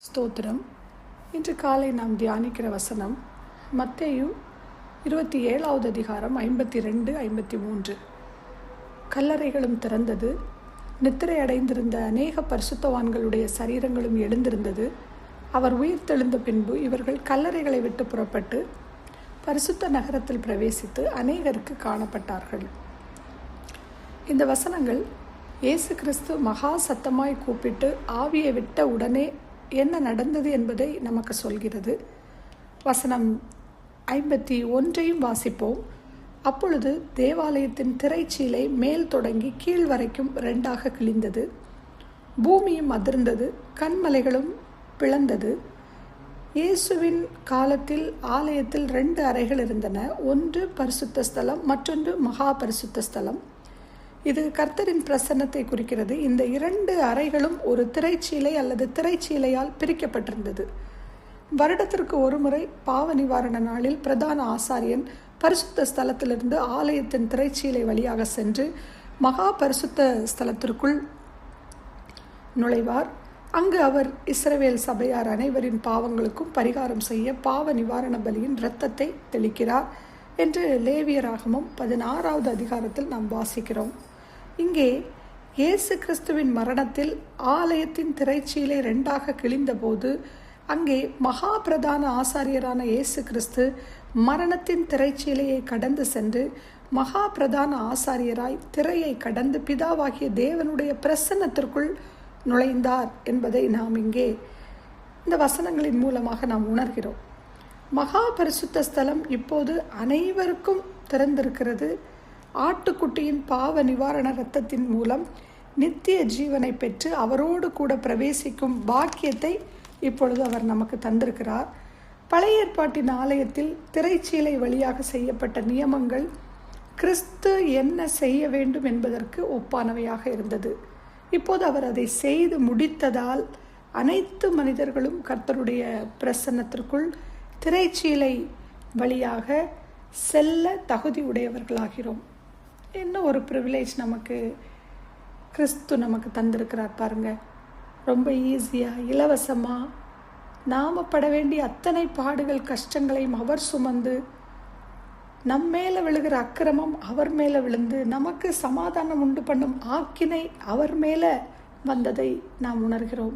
ஸ்தோத்திரம். இன்று காலை நாம் தியானிக்கிற வசனம் மத்தேயு 27வது அதிகாரம் 52, 53. கல்லறைகளும் திறந்தது, நித்திரை அடைந்திருந்த அநேக பரிசுத்தவான்களுடைய சரீரங்களும் எழுந்திருந்தது. அவர் உயிர் தெழுந்த பின்பு இவர்கள் கல்லறைகளை விட்டு புறப்பட்டு பரிசுத்த நகரத்தில் பிரவேசித்து அநேகருக்கு காணப்பட்டார்கள். இந்த வசனங்கள் இயேசு கிறிஸ்து மகா சத்தமாய் கூப்பிட்டு ஆவியை விட்ட உடனே என்ன நடந்தது என்பதை நமக்கு சொல்கிறது. வசனம் 51 வாசிப்போம். அப்பொழுது தேவாலயத்தின் திரைச்சீலை மேல் தொடங்கி கீழ் வரைக்கும் 2ஆக கிழிந்தது, பூமியும் அதிர்ந்தது, கன்மலைகளும் பிளந்தது. இயேசுவின் காலத்தில் ஆலயத்தில் 2 அறைகள் இருந்தன. ஒன்று பரிசுத்த ஸ்தலம், மற்றொன்று மகா பரிசுத்த ஸ்தலம். இது கர்த்தரின் பிரசன்னத்தை குறிக்கிறது. இந்த 2 அறைகளும் ஒரு திரைச்சீலை அல்லது திரைச்சீலையால் பிரிக்கப்பட்டிருந்தது. வருடத்திற்கு ஒரு முறை பாவ நிவாரண நாளில் பிரதான ஆசாரியன் பரிசுத்த ஸ்தலத்திலிருந்து ஆலயத்தின் திரைச்சீலை வழியாக சென்று மகா பரிசுத்த ஸ்தலத்திற்குள் நுழைவார். அங்கு அவர் இஸ்ரவேல் சபையார் அனைவரின் பாவங்களுக்கும் பரிகாரம் செய்ய பாவ நிவாரண பலியின் இரத்தத்தை தெளிக்கிறார் என்று லேவியராகமம் 16வது அதிகாரத்தில் நாம் வாசிக்கிறோம். இங்கே இயேசு கிறிஸ்துவின் மரணத்தில் ஆலயத்தின் திரைச்சீலை 2ஆக கிழிந்தபோது அங்கே மகா பிரதான ஆசாரியரான இயேசு கிறிஸ்து மரணத்தின் திரைச்சீலையை கடந்து சென்று மகா பிரதான ஆசாரியராய் திரையை கடந்து பிதாவாகிய தேவனுடைய பிரசன்னத்திற்குள் நுழைந்தார் என்பதை நாம் இங்கே இந்த வசனங்களின் மூலமாக நாம் உணர்கிறோம். மகா பரிசுத்த ஸ்தலம் இப்போது அனைவருக்கும் திறந்திருக்கிறது. ஆட்டுக்குட்டியின் பாவ நிவாரண இரத்தத்தின் மூலம் நித்திய ஜீவனை பெற்று அவரோடு கூட பிரவேசிக்கும் பாக்கியத்தை இப்பொழுது அவர் நமக்கு தந்திருக்கிறார். பழைய ஏற்பாட்டின் ஆலயத்தில் திரைச்சீலை வழியாக செய்யப்பட்ட நியமங்கள் கிறிஸ்து என்ன செய்ய வேண்டும் என்பதற்கு ஒப்பானவையாக இருந்தது. இப்போது அவர் அதை செய்து முடித்ததால் அனைத்து மனிதர்களும் கர்த்தருடைய பிரசன்னத்திற்குள் திரைச்சீலை வழியாக செல்ல தகுதி உடையவர்களாகிறோம். என்ன ஒரு ப்ரிவிலேஜ் நமக்கு கிறிஸ்து நமக்கு தந்திருக்கிறார் பாருங்க. ரொம்ப ஈஸியாக, இலவசமாக நாம் பட வேண்டிய அத்தனை பாடுகள் கஷ்டங்களையும் அவர் சுமந்து நம் மேலே விழுகிற அக்கிரமம் அவர் மேலே விழுந்து நமக்கு சமாதானம் உண்டு பண்ணும் ஆக்கினை அவர் மேலே வந்ததை நாம் உணர்கிறோம்.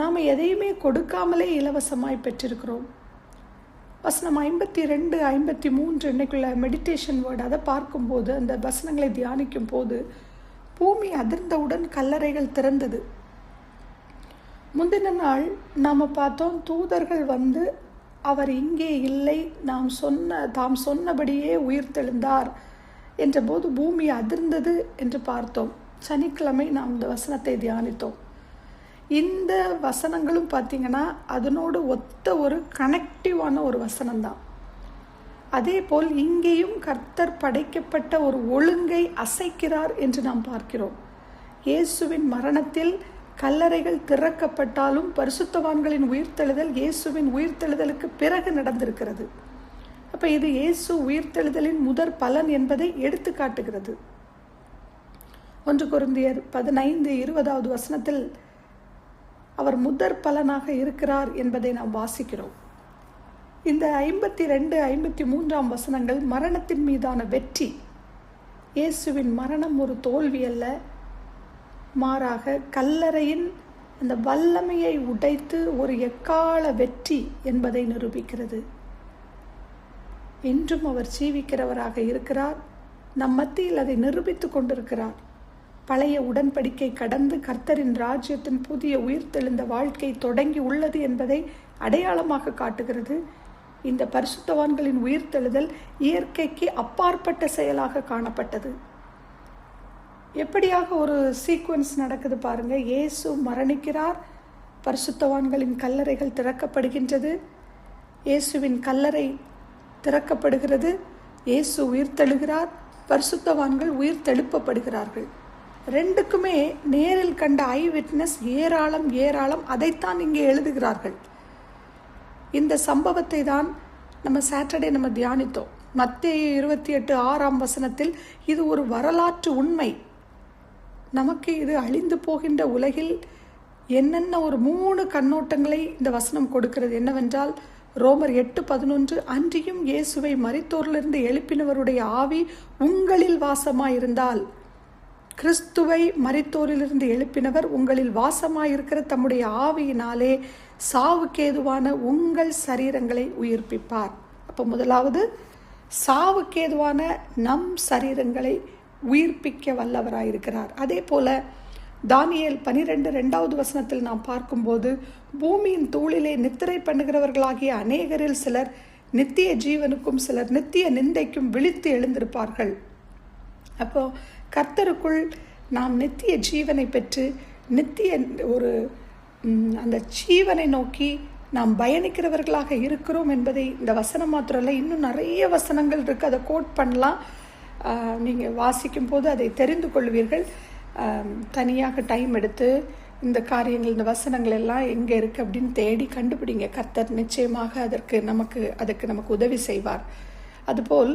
நாம் எதையுமே கொடுக்காமலே இலவசமாய் பெற்றிருக்கிறோம். வசனம் 52, 53 இன்னைக்குள்ள மெடிடேஷன் வேர்டு, அதை பார்க்கும்போது அந்த வசனங்களை தியானிக்கும் போது பூமி அதிர்ந்தவுடன் கல்லறைகள் திறந்தது. முந்தின நாள் நாம் பார்த்தோம், தூதர்கள் வந்து அவர் இங்கே இல்லை, தாம் சொன்னபடியே உயிர் தெழுந்தார் என்ற போது பூமி அதிர்ந்தது என்று பார்த்தோம். சனிக்கிழமை நாம் இந்த வசனத்தை தியானித்தோம். இந்த வசனங்களும் பார்த்திங்கன்னா அதனோடு ஒத்த ஒரு கனெக்டிவான ஒரு வசனம்தான். அதே போல் இங்கேயும் கர்த்தர் படைக்கப்பட்ட ஒரு ஒழுங்கை அசைக்கிறார் என்று நாம் பார்க்கிறோம். இயேசுவின் மரணத்தில் கல்லறைகள் திறக்கப்பட்டாலும் பரிசுத்தவான்களின் உயிர்த்தெழுதல் இயேசுவின் உயிர்த்தெழுதலுக்கு பிறகு நடந்திருக்கிறது. அப்போ இது இயேசு உயிர்த்தெழுதலின் முதற் பலன் என்பதை எடுத்து காட்டுகிறது. 1 கொரிந்தியர் 15:20வது வசனத்தில் அவர் முதற் பலனாக இருக்கிறார் என்பதை நாம் வாசிக்கிறோம். இந்த 52, 53 வசனங்கள் மரணத்தின் மீதான வெற்றி. இயேசுவின் மரணம் ஒரு தோல்வி அல்ல, மாறாக கல்லறையின் அந்த வல்லமையை உடைத்து ஒரு எக்கால வெற்றி என்பதை நிரூபிக்கிறது. இன்றும் அவர் ஜீவிக்கிறவராக இருக்கிறார். நம் மத்தியில் அதை நிரூபித்து கொண்டிருக்கிறார். பழைய உடன்படிக்கை கடந்து கர்த்தரின் ராஜ்யத்தின் புதிய உயிர்த்தெழுந்த வாழ்க்கை தொடங்கி உள்ளது என்பதை அடையாளமாக காட்டுகிறது. இந்த பரிசுத்தவான்களின் உயிர்த்தெழுதல் இயற்கைக்கு அப்பாற்பட்ட செயலாக காணப்பட்டது. எப்படியாக ஒரு சீக்வன்ஸ் நடக்குது பாருங்க. இயேசு மரணிக்கிறார், பரிசுத்தவான்களின் கல்லறைகள் திறக்கப்படுகின்றது, இயேசுவின் கல்லறை திறக்கப்படுகிறது, இயேசு உயிர்த்தெழுகிறார், பரிசுத்தவான்கள் உயிர்த்தெழுப்பப்படுகிறார்கள். 2க்குமே நேரில் கண்ட ஐ விட்னஸ் ஏராளம். அதைத்தான் இங்கே எழுதுகிறார்கள். இந்த சம்பவத்தை தான் நம்ம சாட்டர்டே நம்ம தியானித்தோம். மத்தேயு 28:6 வசனத்தில் இது ஒரு வரலாற்று உண்மை. நமக்கு இது அழிந்து போகின்ற உலகில் என்னென்ன ஒரு 3 கண்ணோட்டங்களை இந்த வசனம் கொடுக்கிறது. என்னவென்றால் ரோமர் 8:11, அன்றியும் இயேசுவை மரித்தோரிலிருந்து எழுப்பினவருடைய ஆவி உங்களில் வாசமாயிருந்தால், கிறிஸ்துவை மரித்தோரிலிருந்து எழுப்பினவர் உங்களில் வாசமாயிருக்கிற தம்முடைய ஆவியினாலே சாவுக்கேதுவான உங்கள் சரீரங்களை உயிர்ப்பிப்பார். அப்போ முதலாவது சாவுக்கேதுவான நம் சரீரங்களை உயிர்ப்பிக்க வல்லவராயிருக்கிறார். அதே போல தானியேல் 12:2 நாம் பார்க்கும்போது, பூமியின் தூளிலே நித்திரை பண்ணுகிறவர்களாகிய அநேகரில் சிலர் நித்திய ஜீவனுக்கும் சிலர் நித்திய நிந்தைக்கும் விழித்து எழுந்திருப்பார்கள். அப்போ கர்த்தருக்குள் நாம் நித்திய ஜீவனை பெற்று நித்திய ஒரு அந்த ஜீவனை நோக்கி நாம் பயணிக்கிறவர்களாக இருக்கிறோம் என்பதை இந்த வசனம் மாத்திரம் இல்லை, இன்னும் நிறைய வசனங்கள் இருக்குது. அதை கோட் பண்ணலாம். நீங்கள் வாசிக்கும் போது அதை தெரிந்து கொள்வீர்கள். தனியாக டைம் எடுத்து இந்த காரியங்கள், இந்த வசனங்கள் எல்லாம் எங்கே இருக்குது அப்படின்னு தேடி கண்டுபிடிங்க. கர்த்தர் நிச்சயமாக அதுக்கு நமக்கு உதவி செய்வார். அதுபோல்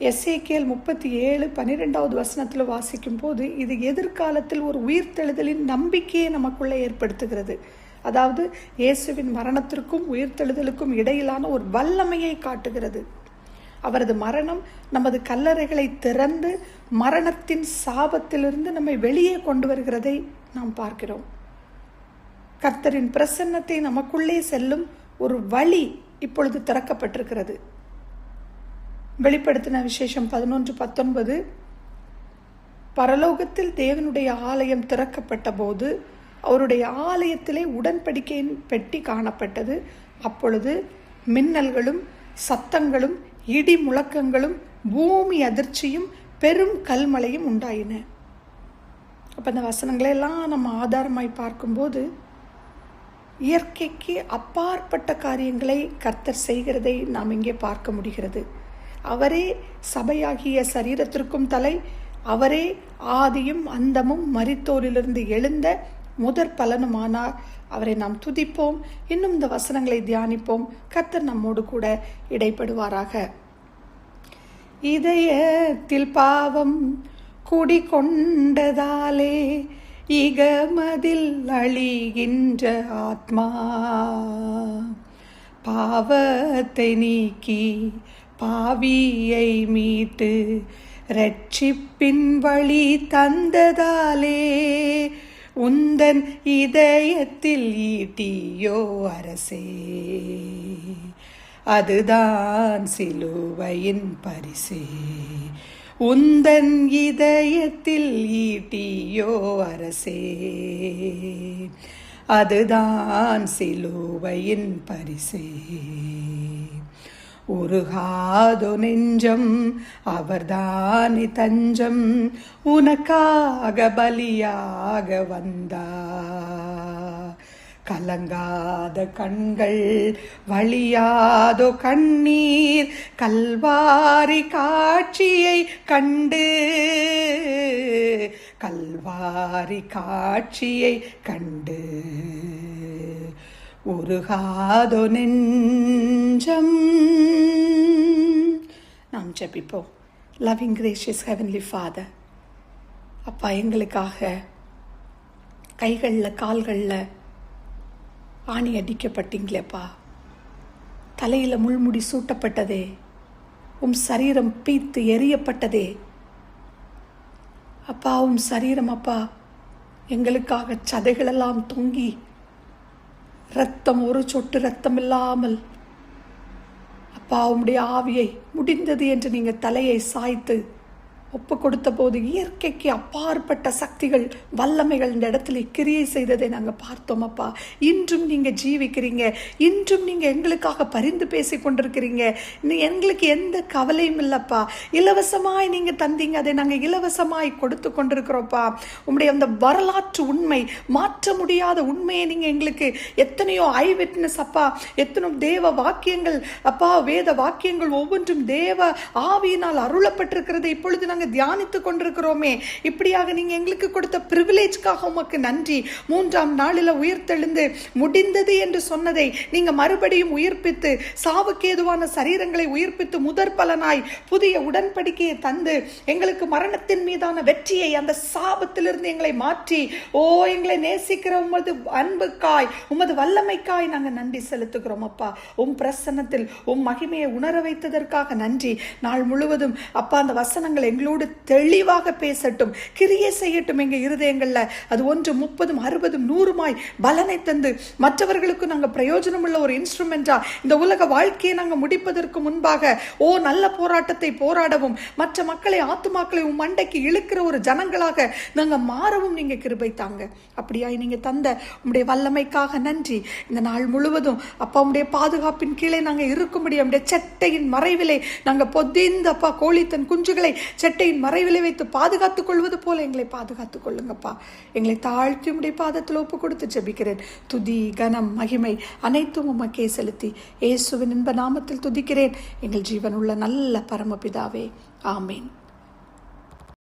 எசேக்கியேல் 37:12 வாசிக்கும் போது, இது எதிர்காலத்தில் ஒரு உயிர்த்தெழுதலின் நம்பிக்கையை நமக்குள்ளே ஏற்படுத்துகிறது. அதாவது இயேசுவின் மரணத்திற்கும் உயிர்த்தெழுதலுக்கும் இடையிலான ஒரு வல்லமையை காட்டுகிறது. அவரது மரணம் நமது கல்லறைகளை திறந்து மரணத்தின் சாபத்திலிருந்து நம்மை வெளியே கொண்டு வருகிறதை நாம் பார்க்கிறோம். கர்த்தரின் பிரசன்னத்தை நமக்குள்ளே செல்லும் ஒரு வழி இப்பொழுது திறக்கப்பட்டிருக்கிறது. வெளிப்படுத்தின விசேஷம் 11:19, பரலோகத்தில் தேவனுடைய ஆலயம் திறக்கப்பட்ட போது அவருடைய ஆலயத்திலே உடன்படிக்கையின் பெட்டி காணப்பட்டது. அப்பொழுது மின்னல்களும் சத்தங்களும் இடி முழக்கங்களும் பூமி அதிர்ச்சியும் பெரும் கல்மழையும் உண்டாயின. அப்போ இந்த வசனங்களெல்லாம் நம்ம ஆதாரமாய் பார்க்கும்போது இயற்கைக்கு அப்பாற்பட்ட காரியங்களை கர்த்தர் செய்கிறதை நாம் இங்கே பார்க்க முடிகிறது. அவரே சபையாகிய சரீரத்திற்கும் தலை, அவரே ஆதியும் அந்தமும் மரித்தோரிலிருந்து எழுந்த முதற் பலனுமானார். அவரை நாம் துதிப்போம். இன்னும் இந்த வசனங்களை தியானிப்போம். கர்த்தர் நம்மோடு கூட இடைப்படுவாராக. இதயத்தில் பாவம் குடிகொண்டதாலே இகமதில் அழிகின்ற ஆத்மா, பாவத்தை நீக்கி பாவியை மீட்டு இரட்சிப்பின் வழி தந்ததாலே உந்தன் இதயத்தில் ஈட்டியோ அரசே, அதுதான் சிலுவையின் பரிசே. உந்தன் இதயத்தில் ஈட்டியோ அரசே, அதுதான் சிலுவையின் பரிசே. உருகாதோ நெஞ்சம், அவர்தானே தஞ்சம், உனக்காக பலியாக வந்தா. கலங்காத கண்கள், வழியாதோ கண்ணீர், கல்வாரி காட்சியை கண்டு, கல்வாரி காட்சியை கண்டு உருகாதோ நெஞ்சம். நாம் ஜெபிப்போம். லவ்விங் கிரேஷியஸ் ஹெவன்லி ஃபாதர், அப்பா, எங்களுக்காக கைகளில் கால்களில் ஆணி அடிக்கப்பட்டீங்களேப்பா, தலையில் முள்முடி சூட்டப்பட்டதே, சரீரம் பீத்து எரியப்பட்டதே அப்பா, சரீரம் அப்பா எங்களுக்காக சதைகளெல்லாம் தொங்கி இரத்தம், ஒரு சொட்டு இரத்தம் இல்லாமல் அப்பா உம்முடைய ஆவியை முடிந்தது என்று நீங்கள் தலையை சாய்த்து ஒப்பு கொடுத்த போது இயற்கைக்கு அப்பாற்பட்ட சக்திகள், வல்லமைகள் இந்த இடத்துல கிரியை செய்ததை நாங்கள் பார்த்தோம் அப்பா. இன்றும் நீங்கள் ஜீவிக்கிறீங்க, இன்றும் நீங்கள் எங்களுக்காக பரிந்து பேசி கொண்டிருக்கிறீங்க. எங்களுக்கு எந்த கவலையும் இல்லைப்பா. இலவசமாய் நீங்கள் தந்தீங்க, அதை நாங்கள் இலவசமாய் கொடுத்து கொண்டிருக்கிறோம்ப்பா. உங்களுடைய அந்த வரலாற்று உண்மை, மாற்ற முடியாத உண்மையை நீங்கள் எங்களுக்கு எத்தனையோ ஐ விட்னஸ் அப்பா, எத்தனையோ தேவ வாக்கியங்கள் அப்பா, வேத வாக்கியங்கள் ஒவ்வொன்றும் தேவ ஆவியினால் அருளப்பட்டிருக்கிறதை இப்பொழுது நாங்கள் நாங்கள் தியானித்து கொண்டிருக்கிறோமே, இப்படியாக நீங்க எங்களுக்கு கொடுத்த பிரிவிலேஜ்காக உமக்கு நன்றி. 3ஆம் நாளில் உயிர்த்தெழுந்து முடிந்தது என்று சொன்னதை நீங்க மறுபடியும் உயிர்ப்பித்து, சாவுக்கு ஏதுவான சரீரங்களை உயிர்ப்பித்து, முதற் பலனாய் புதிய உடன்படிக்கையை தந்து எங்களுக்கு மரணத்தின் மீதான வெற்றியை, அந்த சாபத்திலிருந்து எங்களை மாற்றி, எங்களை நேசிக்கிற உமது அன்புக்காய், உமது வல்லமைக்காய் நாங்கள் நன்றி செலுத்துகிறோம் அப்பா. உம் பிரசன்னத்தில் உம் மகிமையை உணர வைத்ததற்காக நன்றி. நாள் முழுவதும் அப்பா அந்த வசனங்கள் எங்களோடு தெளிவாக பேசட்டும், கிரியை செய்யட்டும் எங்க இருதயங்கள்ல. அது 1, 30, 60, 100 பலனை தந்து மற்றவர்களுக்கு நாங்கள் பிரயோஜனம் உள்ள ஒரு இன்ஸ்ட்ருமெண்டா இந்த உலக வாழ்க்கையை நாங்கள் முடிப்பதற்கு முன்பாக நல்ல போராட்டத்தை போராடவும், மற்ற மக்களை, ஆத்துமாக்களை உம் மண்டைக்கு இழுக்கிற ஒரு ஜனங்களாக நாங்கள் மாறவும் நீங்க கிருபை தாங்க. அப்படியாய் நீங்க தந்த உம்முடைய வல்லமைக்காக நன்றி. இந்த நாள் முழுவதும் அப்பா உம்முடைய பாதுகாப்பின் கீழே நாங்கள் இருக்கும்படி, உம்முடைய செட்டையின் மறைவிலே நாங்கள் பொதிந்த அப்பா கோழி தன் குஞ்சுகளை செட்டையின் மறைவிலை வைத்து பாதுகாத்துக் கொள்வது போல எங்களை பாதுகாத்துக் கொள்ளுங்கப்பா. எங்களை தாழ்த்தி உம்முடைய பாதத்தில் ஒப்பு கொடுத்து ஜெபிக்கிறேன். துதி, கனம், மகிமை அனைத்தும் உமக்கே செலுத்தி இயேசுவின் இன்ப நாமத்தில் துதிக்கிறேன் எங்கள் ஜீவனுள்ள நல்ல பரமபிதாவே. ஆமேன்.